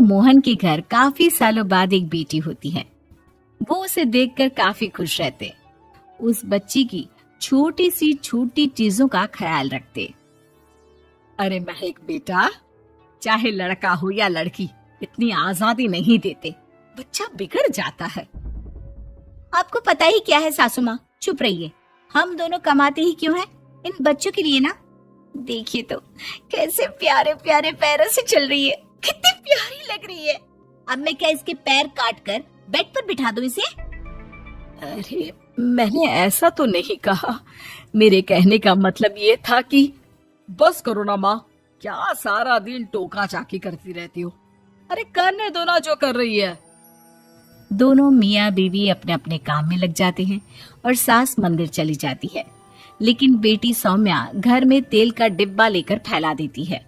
मोहन के घर काफी सालों बाद एक बेटी होती है। वो उसे देखकर काफी खुश रहते। उस बच्ची की छोटी सी छोटी चीजों का ख्याल रखते। अरे महक बेटा, चाहे लड़का हो या लड़की, इतनी आजादी नहीं देते, बच्चा बिगड़ जाता है। आपको पता ही क्या है सासू माँ, चुप रहिए। हम दोनों कमाते ही क्यों हैं? इन बच्चों के लिए ना। देखिए तो कैसे प्यारे प्यारे पैरों से चल रही है, कितनी प्यारी लग रही है। अब मैं क्या इसके पैर काट कर बेड पर बिठा दूं इसे? अरे मैंने ऐसा तो नहीं कहा। मेरे कहने का मतलब ये था कि बस करो ना माँ, क्या सारा दिन टोका चाकी करती रहती हो। अरे करने दो ना जो कर रही है। दोनों मियाँ बीवी अपने अपने काम में लग जाते हैं और सास मंदिर चली जाती है, लेकिन बेटी सौम्या घर में तेल का डिब्बा लेकर फैला देती है।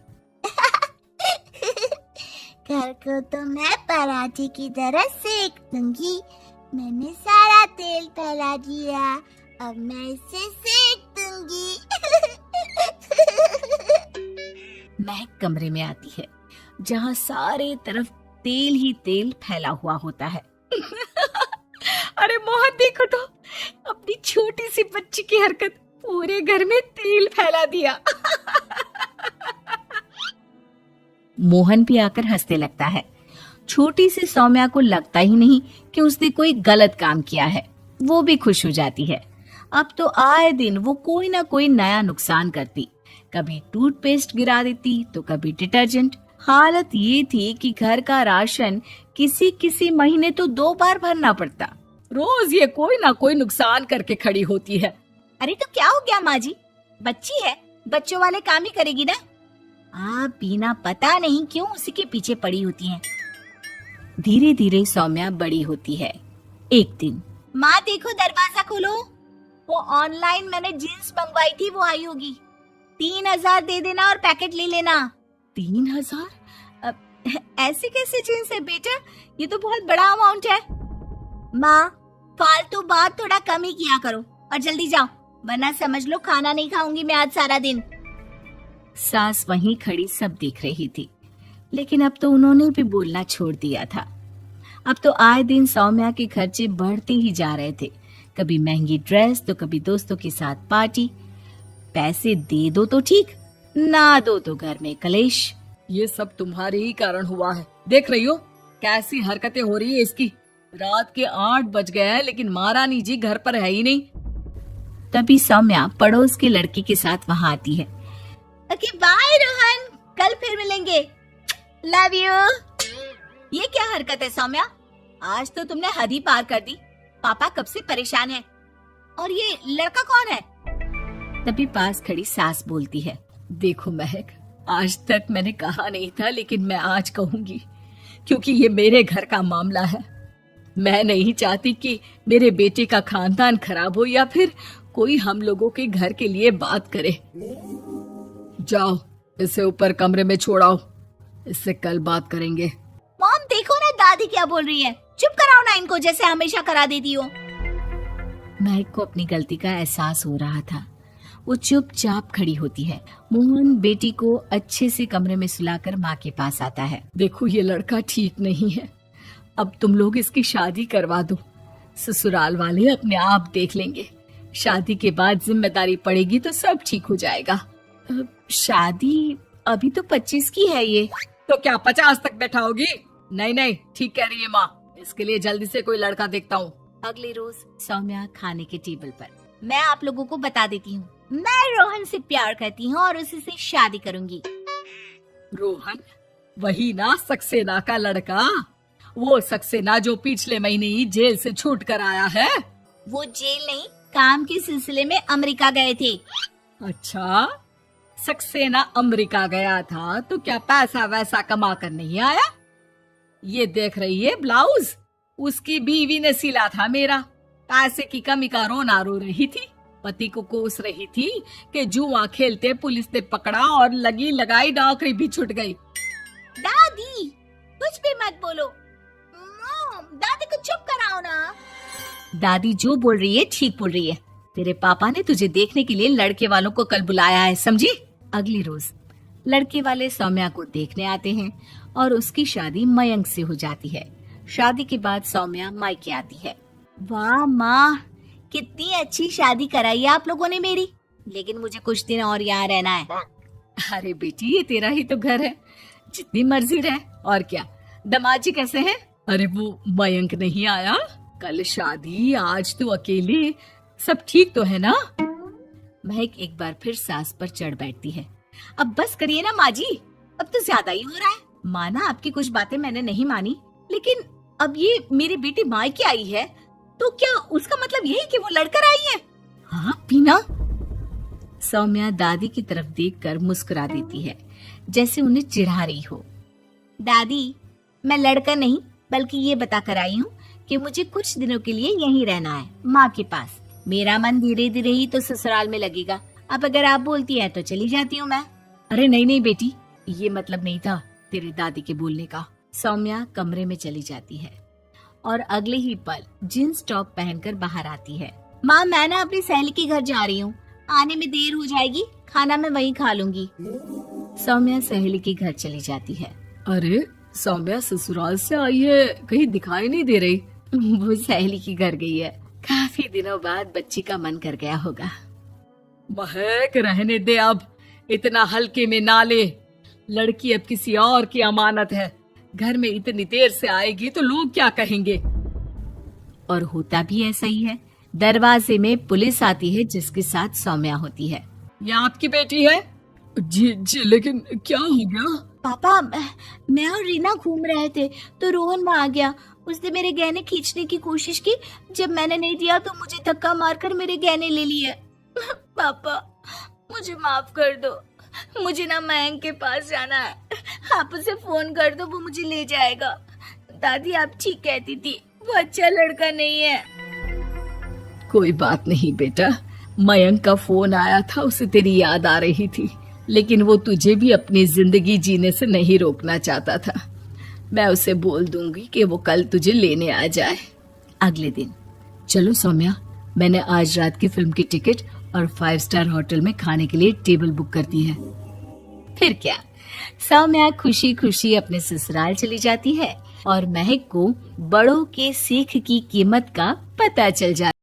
घर को तो मैं पराठे की तरह सेक दूंगी। मैंने सारा तेल फैला दिया, अब मैं इसे सेक दूंगी। महक कमरे में आती है जहाँ सारे तरफ तेल ही तेल फैला हुआ होता है। अरे मोहन देखो तो, अपनी छोटी सी बच्ची की हरकत, पूरे घर में तेल फैला दिया। मोहन भी आकर हंसने लगता है। छोटी सी सौम्या को लगता ही नहीं कि उसने कोई गलत काम किया है। वो भी खुश हो जाती है। अब तो आए दिन वो कोई ना कोई नया नुकसान करती, कभी टूथपेस्ट गिरा देती तो कभी डिटर्जेंट। हालत ये थी कि घर का राशन किसी किसी महीने तो 2 बार भरना पड़ता। रोज ये कोई ना कोई नुकसान करके खड़ी होती है। अरे तो क्या हो गया माँ जी, बच्ची है, बच्चों वाले काम ही करेगी ना। आप बिना पता नहीं क्यों उसी के पीछे पड़ी होती हैं। धीरे धीरे सौम्या बड़ी होती है। एक दिन, माँ देखो दरवाजा खोलो, वो ऑनलाइन मैंने जीन्स मंगवाई थी, वो आई होगी। 3000 दे देना और पैकेट ले लेना। 3000? ऐसे कैसे जीन्स है बेटा, ये तो बहुत बड़ा अमाउंट है। माँ फालतू बात थोड़ा कम ही किया करो और जल्दी जाओ, वरना समझ लो खाना नहीं खाऊंगी मैं आज सारा दिन। सास वहीं खड़ी सब देख रही थी, लेकिन अब तो उन्होंने भी बोलना छोड़ दिया था। अब तो आए दिन सौम्या के खर्चे बढ़ते ही जा रहे थे। कभी महंगी ड्रेस तो कभी दोस्तों के साथ पार्टी। पैसे दे दो तो ठीक, ना दो तो घर में कलेश। ये सब तुम्हारे ही कारण हुआ है। देख रही हो कैसी हरकतें हो रही है इसकी। रात के 8 बज गए हैं, लेकिन महारानी जी घर पर है ही नहीं। तभी सौम्या पड़ोस के लड़के के साथ वहाँ आती है। ओके बाय रोहन, कल फिर मिलेंगे, लव यू। ये क्या हरकत है सौम्या, आज तो तुमने हद ही पार कर दी। पापा कब से परेशान है। और ये लड़का कौन है? तभी पास खड़ी सास बोलती है, देखो महक, आज तक मैंने कहा नहीं था, लेकिन मैं आज कहूंगी, क्योंकि ये मेरे घर का मामला है। मैं नहीं चाहती कि मेरे बेटे का खानदान खराब हो या फिर कोई हम लोगों के घर के लिए बात करे। जाओ इसे ऊपर कमरे में छोड़ाओ, इससे कल बात करेंगे। मॉम देखो ना दादी क्या बोल रही है, चुप कराओ ना इनको, जैसे हमेशा करा देती हो। महक को अपनी गलती का एहसास हो रहा था। वो चुपचाप खड़ी होती है। मोहन बेटी को अच्छे से कमरे में सुलाकर माँ के पास आता है। देखो ये लड़का ठीक नहीं है, अब तुम लोग इसकी शादी करवा दो, ससुराल वाले अपने आप देख लेंगे। शादी के बाद जिम्मेदारी पड़ेगी तो सब ठीक हो जाएगा। शादी अभी तो 25 की है ये। तो क्या 50 तक बैठाओगी? नहीं नहीं, ठीक कह रही है माँ, इसके लिए जल्दी से कोई लड़का देखता हूँ। अगले रोज सौम्या खाने के टेबल पर, मैं आप लोगों को बता देती हूँ, मैं रोहन से प्यार करती हूँ और उसी से शादी करूंगी। रोहन? वही ना सक्सेना का लड़का, वो सक्सेना जो पिछले महीने ही जेल से छूट कर आया है। वो जेल नहीं, काम के सिलसिले में अमेरिका गए थे। अच्छा, सक्सेना अमेरिका गया था तो क्या पैसा वैसा कमा कर नहीं आया? ये देख रही है ब्लाउज, उसकी बीवी ने सिला था मेरा। पैसे की कमी का रोना रो रही थी, पति को कोस रही थी कि जुआ खेलते पुलिस ने पकड़ा और लगी लगाई नौकरी भी छूट गई। दादी कुछ भी मत बोलो, दादी को चुप कराओ ना। दादी जो बोल रही है ठीक बोल रही है। तेरे पापा ने तुझे देखने के लिए लड़के वालों को कल बुलाया है, समझी? अगली रोज लड़के वाले सौम्या को देखने आते हैं और उसकी शादी मयंक से हो जाती है। शादी के बाद सौम्या मायके आती है। वाह माँ, कितनी अच्छी शादी कराई है आप लोगों ने मेरी। लेकिन मुझे कुछ दिन और यहाँ रहना है। अरे बेटी, ये तेरा ही तो घर है, जितनी मर्जी रह। और क्या, दामाद जी कैसे हैं? अरे वो मयंक नहीं आया, कल शादी, आज तो अकेले, सब ठीक तो है ना? महक एक बार फिर सास पर चढ़ बैठती है। अब बस करिए ना माँ जी, अब तो ज्यादा ही हो रहा है। माना आपकी कुछ बातें मैंने नहीं मानी, लेकिन अब ये मेरी बेटी मायके आई है तो क्या उसका मतलब यही कि वो लड़कर आई है? हाँ पीना। सौम्या दादी की तरफ देखकर मुस्कुरा देती है, जैसे उन्हें चिढ़ा रही हो। दादी, मैं लड़कर नहीं बल्कि ये बता कर आई हूँ कि मुझे कुछ दिनों के लिए यहीं रहना है, माँ के पास। मेरा मन धीरे धीरे ही तो ससुराल में लगेगा। अब अगर आप बोलती है तो चली जाती हूँ मैं। अरे नहीं नहीं बेटी, ये मतलब नहीं था तेरे दादी के बोलने का। सौम्या कमरे में चली जाती है और अगले ही पल जींस टॉप पहनकर बाहर आती है। माँ, मैं ना अपनी सहेली के घर जा रही हूँ, आने में देर हो जाएगी, खाना मैं वहीं खा लूंगी। सौम्या सहेली के घर चली जाती है। अरे सौम्या ससुराल से आई है, कहीं दिखाई नहीं दे रही। वो सहेली के घर गई है, काफी दिनों बाद बच्ची का मन कर गया होगा। महक रहने दे, अब इतना हल्के में ना ले, लड़की अब किसी और की अमानत है। घर में इतनी देर से आएगी तो लोग क्या कहेंगे? और होता भी ऐसा ही है। दरवाजे में पुलिस आती है जिसके साथ सौम्या होती है। ये आपकी बेटी है? जी जी, लेकिन क्या हो गया? पापा, मैं और रीना घूम रहे थे तो रोहन वहाँ आ गया। उसने मेरे गहने खींचने की कोशिश की, जब मैंने नहीं दिया तो मुझे धक्का मारकर मेरे गहने ले लिए। पापा, मुझे माफ कर दो, मुझे ना मयंक के पास जाना है। आप उसे फोन कर दो, वो मुझे ले जाएगा। दादी, आप ठीक कहती थी, वो अच्छा लड़का नहीं है। कोई बात नहीं बेटा, मयंक का फोन आया था, उसे तेरी याद आ रही थी, लेकिन वो तुझे भी अपनी जिंदगी जीने से नहीं रोकना चाहता था। मैं उसे बोल दूंगी कि वो कल तुझे लेने आ जाए। अगले दिन, चलो सौम्या, मैंने आज रात की फिल्म की टिकट और 5 स्टार होटल में खाने के लिए टेबल बुक कर दी है। फिर क्या, सौम्या खुशी खुशी अपने ससुराल चली जाती है और महक को बड़ों के सीख की कीमत का पता चल जाता है।